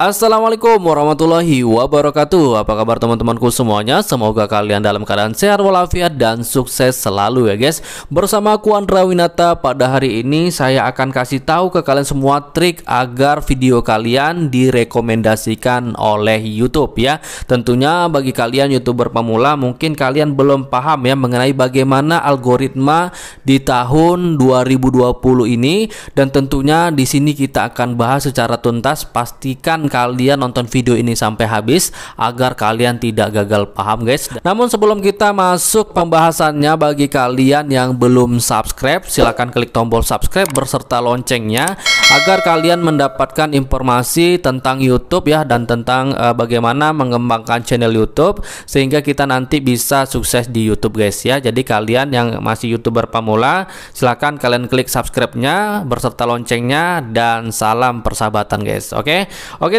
Assalamualaikum warahmatullahi wabarakatuh. Apa kabar teman-temanku semuanya? Semoga kalian dalam keadaan sehat walafiat dan sukses selalu ya guys. Bersama aku Andra Winata, pada hari ini saya akan kasih tahu ke kalian semua trik agar video kalian direkomendasikan oleh YouTube ya. Tentunya bagi kalian YouTuber pemula mungkin kalian belum paham ya mengenai bagaimana algoritma di tahun 2020 ini, dan tentunya di sini kita akan bahas secara tuntas. Pastikan kalian nonton video ini sampai habis agar kalian tidak gagal paham guys. Namun sebelum kita masuk pembahasannya, bagi kalian yang belum subscribe silahkan klik tombol subscribe berserta loncengnya agar kalian mendapatkan informasi tentang YouTube ya, dan tentang bagaimana mengembangkan channel YouTube sehingga kita nanti bisa sukses di YouTube guys ya. Jadi kalian yang masih YouTuber pemula silahkan kalian klik subscribe-nya berserta loncengnya, dan salam persahabatan guys. Oke,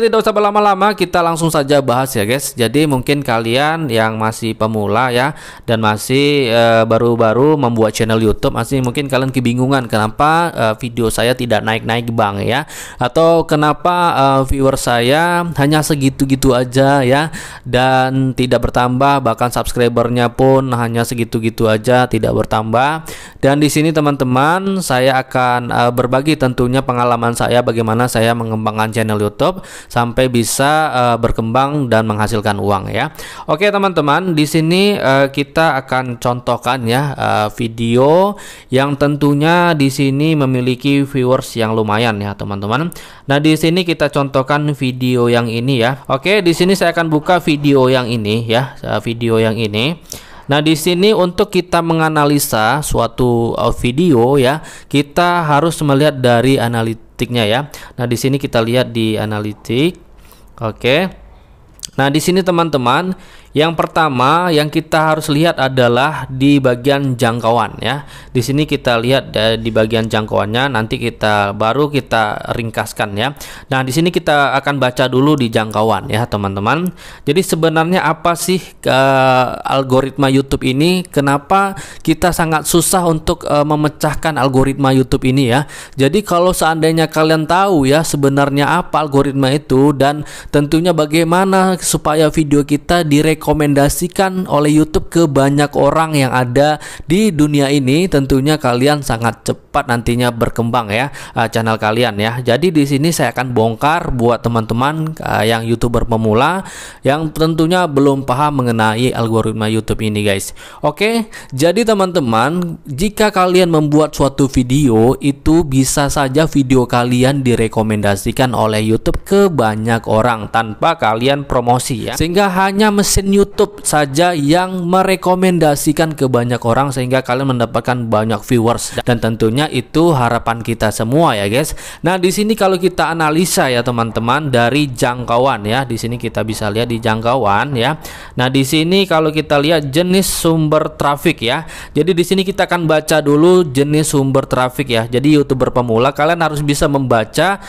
tidak usah berlama-lama, kita langsung saja bahas ya guys. Jadi mungkin kalian yang masih pemula ya, dan masih baru-baru membuat channel YouTube, masih mungkin kalian kebingungan kenapa video saya tidak naik-naik bang ya, atau kenapa viewer saya hanya segitu-gitu aja ya, dan tidak bertambah, bahkan subscribernya pun hanya segitu-gitu aja, tidak bertambah. Dan di sini teman-teman saya akan berbagi tentunya pengalaman saya bagaimana saya mengembangkan channel YouTube sampai bisa berkembang dan menghasilkan uang ya. Oke teman-teman, di sini kita akan contohkan ya video yang tentunya di sini memiliki viewers yang lumayan ya teman-teman. Nah, di sini kita contohkan video yang ini ya. Oke, di sini saya akan buka video yang ini ya, video yang ini. Nah, di sini untuk kita menganalisa suatu video ya, kita harus melihat dari analitiknya ya. Nah, di sini kita lihat di analitik. Oke. Nah, di sini teman-teman, yang pertama yang kita harus lihat adalah di bagian jangkauan ya. Di sini kita lihat di bagian jangkauannya, nanti kita ringkaskan ya. Nah, di sini kita akan baca dulu di jangkauan ya teman-teman. Jadi sebenarnya apa sih algoritma YouTube ini? Kenapa kita sangat susah untuk memecahkan algoritma YouTube ini ya? Jadi kalau seandainya kalian tahu ya sebenarnya apa algoritma itu, dan tentunya bagaimana supaya video kita direkomendasikan oleh YouTube ke banyak orang yang ada di dunia ini, tentunya kalian sangat cepat nantinya berkembang ya channel kalian ya. Jadi di sini saya akan bongkar buat teman-teman yang YouTuber pemula yang tentunya belum paham mengenai algoritma YouTube ini guys. Oke, jadi teman-teman, jika kalian membuat suatu video itu bisa saja video kalian direkomendasikan oleh YouTube ke banyak orang tanpa kalian promosi ya, sehingga hanya mesin YouTube saja yang merekomendasikan ke banyak orang sehingga kalian mendapatkan banyak viewers, dan tentunya itu harapan kita semua ya guys. Nah, di sini kalau kita analisa ya teman-teman dari jangkauan ya, di sini kita bisa lihat di jangkauan ya. Nah, di sini kalau kita lihat jenis sumber trafik ya. Jadi di sini kita akan baca dulu jenis sumber trafik ya. Jadi YouTuber pemula kalian harus bisa membaca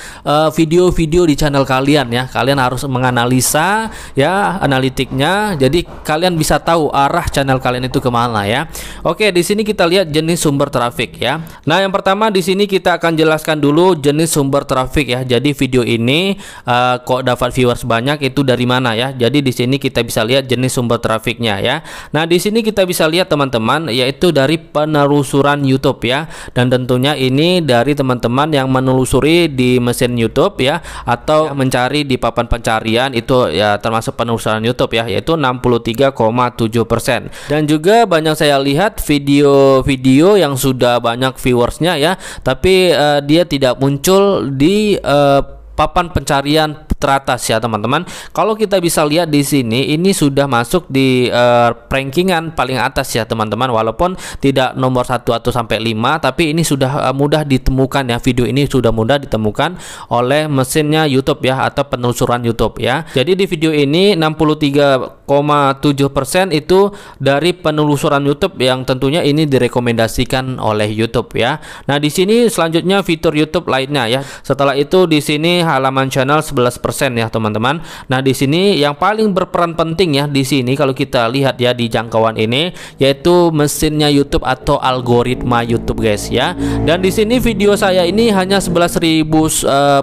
video-video di channel kalian ya. Kalian harus menganalisa ya analitiknya, jadi kalian bisa tahu arah channel kalian itu kemana ya. Oke, di sini kita lihat jenis sumber trafik ya. Nah, yang pertama di sini kita akan jelaskan dulu jenis sumber trafik ya. Jadi video ini kok dapat viewers banyak itu dari mana ya. Jadi di sini kita bisa lihat jenis sumber trafiknya ya. Nah, di sini kita bisa lihat teman-teman, yaitu dari penelusuran YouTube ya, dan tentunya ini dari teman-teman yang menelusuri di mesin YouTube ya, atau mencari di papan pencarian itu ya, termasuk penelusuran YouTube ya, yaitu 63,7%. Dan juga banyak saya lihat video-video yang sudah banyak viewersnya ya, tapi dia tidak muncul di papan pencarian teratas ya teman-teman. Kalau kita bisa lihat di sini, ini sudah masuk di rankingan paling atas ya teman-teman, walaupun tidak nomor 1 atau sampai 5, tapi ini sudah mudah ditemukan ya. Video ini sudah mudah ditemukan oleh mesinnya YouTube ya, atau penelusuran YouTube ya. Jadi di video ini 63,7% itu dari penelusuran YouTube, yang tentunya ini direkomendasikan oleh YouTube ya. Nah, di sini selanjutnya fitur YouTube lainnya ya. Setelah itu di sini halaman channel 11%, 20% ya teman-teman. Nah, di sini yang paling berperan penting ya di sini kalau kita lihat ya di jangkauan ini, yaitu mesinnya YouTube atau algoritma YouTube guys ya. Dan di sini video saya ini hanya 11.000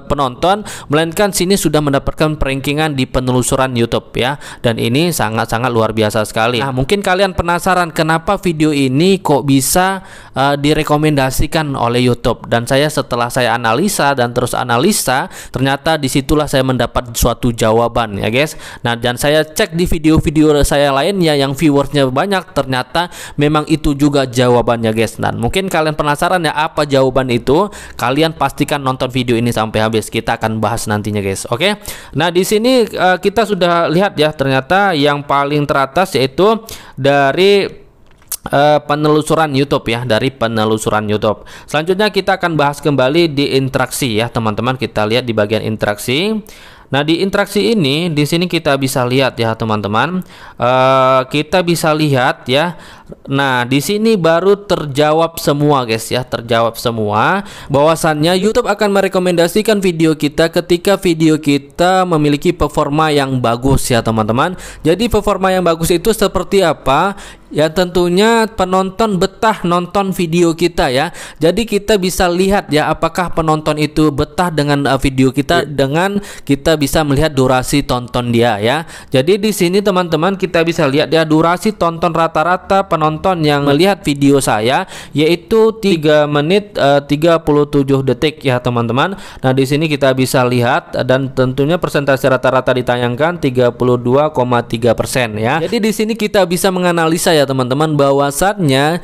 penonton, melainkan sini sudah mendapatkan rankingan di penelusuran YouTube ya. Dan ini sangat-sangat luar biasa sekali. Nah, mungkin kalian penasaran kenapa video ini kok bisa direkomendasikan oleh YouTube. Dan setelah saya analisa dan terus analisa, ternyata disitulah saya mendapat suatu jawaban ya guys. Nah, dan saya cek di video-video saya lainnya yang viewersnya banyak, ternyata memang itu juga jawabannya guys. Dan mungkin kalian penasaran ya apa jawaban itu, kalian pastikan nonton video ini sampai habis, kita akan bahas nantinya guys. Oke. Nah, di sini kita sudah lihat ya, ternyata yang paling teratas yaitu dari penelusuran YouTube ya, dari penelusuran YouTube. Selanjutnya kita akan bahas kembali di interaksi ya teman-teman. Kita lihat di bagian interaksi. Nah, di interaksi ini di sini kita bisa lihat ya teman-teman. Kita bisa lihat ya. Nah, di sini baru terjawab semua guys ya, terjawab semua bahwasannya YouTube akan merekomendasikan video kita ketika video kita memiliki performa yang bagus ya teman-teman. Jadi performa yang bagus itu seperti apa? Ya tentunya penonton betah nonton video kita ya. Jadi kita bisa lihat ya apakah penonton itu betah dengan video kita dengan kita bisa melihat durasi tonton dia ya. Jadi di sini teman-teman kita bisa lihat ya durasi tonton rata-rata penonton yang melihat video saya yaitu 3 menit 37 detik ya teman-teman. Nah, di sini kita bisa lihat dan tentunya persentase rata-rata ditayangkan 32,3% ya. Jadi di sini kita bisa menganalisa ya teman-teman bahwasannya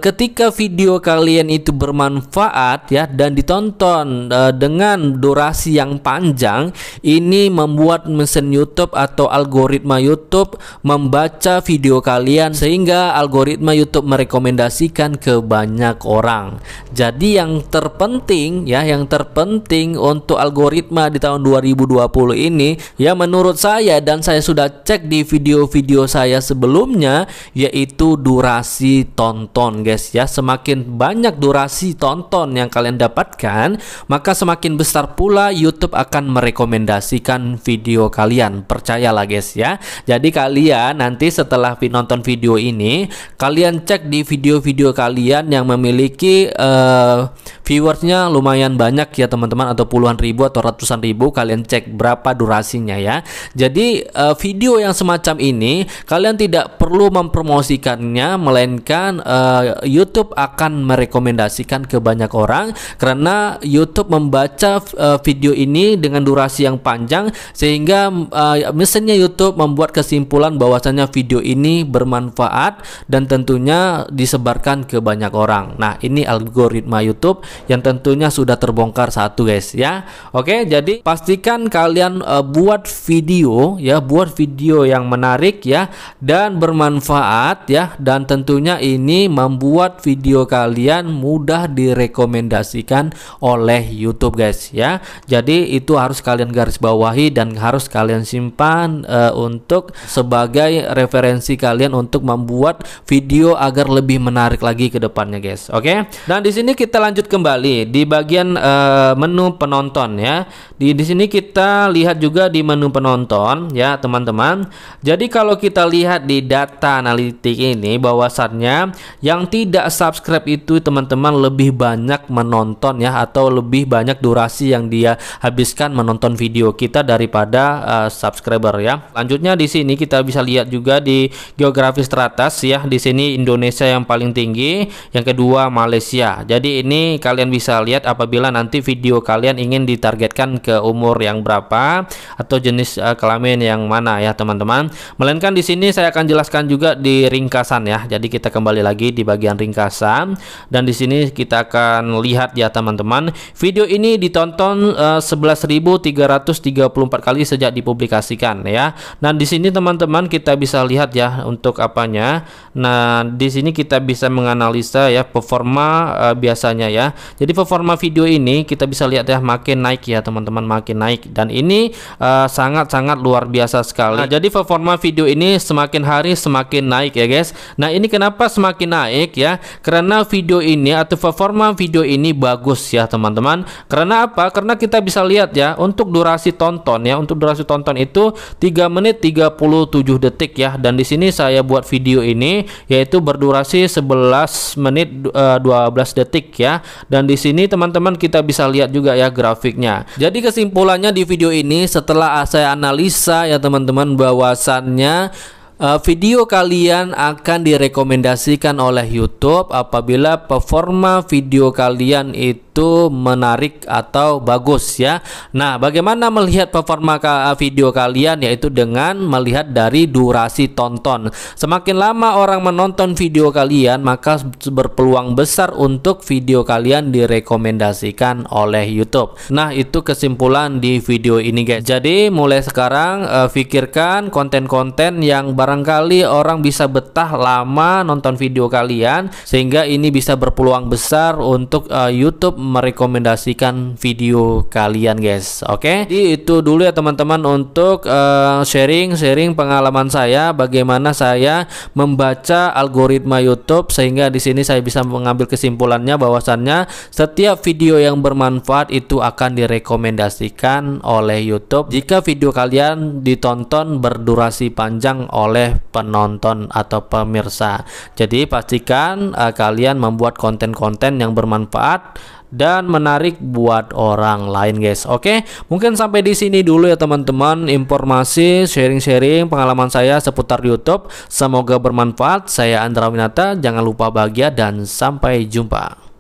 ketika video kalian itu bermanfaat ya dan ditonton dengan durasi yang panjang, ini membuat mesin YouTube atau algoritma YouTube membaca video kalian sehingga algoritma YouTube merekomendasikan ke banyak orang. Jadi yang terpenting ya, yang terpenting untuk algoritma di tahun 2020 ini ya menurut saya, dan saya sudah cek di video-video saya sebelumnya, yaitu durasi tonton guys ya. Semakin banyak durasi tonton yang kalian dapatkan, maka semakin besar pula YouTube akan merekomendasikan video kalian. Percayalah guys ya. Jadi kalian nanti setelah nonton video ini, kalian cek di video-video kalian yang memiliki viewersnya lumayan banyak ya teman-teman, atau puluhan ribu atau ratusan ribu, kalian cek berapa durasinya ya. Jadi video yang semacam ini kalian tidak perlu mempromosikannya, melainkan YouTube akan merekomendasikan ke banyak orang karena YouTube membaca video ini dengan durasi yang panjang sehingga mesinnya YouTube membuat kesimpulan bahwasanya video ini bermanfaat dan tentunya disebarkan ke banyak orang. Nah, ini algoritma YouTube yang tentunya sudah terbongkar satu guys ya. Oke, jadi pastikan kalian buat video ya, buat video yang menarik ya dan bermanfaat ya, dan tentunya ini membuat video kalian mudah direkomendasikan oleh YouTube guys ya. Jadi itu harus kalian garis bawahi dan harus kalian simpan untuk sebagai referensi kalian untuk membuat video agar lebih menarik lagi ke depannya guys. Oke. Dan di sini kita lanjut kembali di bagian menu penonton ya. Di sini kita lihat juga di menu penonton ya teman-teman. Jadi kalau kita lihat di data analitik ini bahwasannya yang tidak subscribe itu teman-teman lebih banyak menonton ya, atau lebih banyak durasi yang dia habiskan menonton video kita daripada subscriber ya. Lanjutnya di sini kita bisa lihat juga di geografis teratas ya. Di sini Indonesia yang paling tinggi, yang kedua Malaysia. Jadi ini kalian bisa lihat apabila nanti video kalian ingin ditargetkan ke umur yang berapa atau jenis kelamin yang mana ya teman-teman. Melainkan di sini saya akan jelaskan juga di ringkasan ya. Jadi kita kembali lagi di bagian ringkasan dan di sini kita akan lihat ya teman-teman. Video ini ditonton 11.334 kali sejak dipublikasikan ya. Nah, di sini teman-teman kita bisa lihat ya untuk apanya. Nah, di sini kita bisa menganalisa ya performa biasanya ya. Jadi performa video ini kita bisa lihat ya, makin naik ya teman-teman, makin naik, dan ini sangat-sangat luar biasa sekali. Nah, jadi performa video ini semakin hari semakin naik ya guys. Nah, ini kenapa semakin naik ya? Karena video ini atau performa video ini bagus ya teman-teman. Karena apa? Karena kita bisa lihat ya, untuk durasi tonton ya, untuk durasi tonton itu 3 menit 37 detik ya. Dan di sini saya buat video ini yaitu berdurasi 11 menit 12 detik ya. Dan di sini teman-teman kita bisa lihat juga ya grafiknya. Jadi kesimpulannya di video ini setelah saya analisa ya teman-teman, bahwasannya video kalian akan direkomendasikan oleh YouTube apabila performa video kalian itu menarik atau bagus ya. Nah, bagaimana melihat performa video kalian? Yaitu dengan melihat dari durasi tonton. Semakin lama orang menonton video kalian, maka berpeluang besar untuk video kalian direkomendasikan oleh YouTube. Nah, itu kesimpulan di video ini guys. Jadi mulai sekarang pikirkan konten-konten yang barangkali orang bisa betah lama nonton video kalian, sehingga ini bisa berpeluang besar untuk YouTube merekomendasikan video kalian guys. Oke, jadi itu dulu ya teman-teman untuk sharing pengalaman saya bagaimana saya membaca algoritma YouTube, sehingga di sini saya bisa mengambil kesimpulannya bahwasannya setiap video yang bermanfaat itu akan direkomendasikan oleh YouTube jika video kalian ditonton berdurasi panjang oleh penonton atau pemirsa. Jadi pastikan kalian membuat konten-konten yang bermanfaat dan menarik buat orang lain guys. Oke, mungkin sampai di sini dulu ya teman-teman informasi sharing pengalaman saya seputar YouTube. Semoga bermanfaat. Saya Andra Winata, jangan lupa bahagia dan sampai jumpa.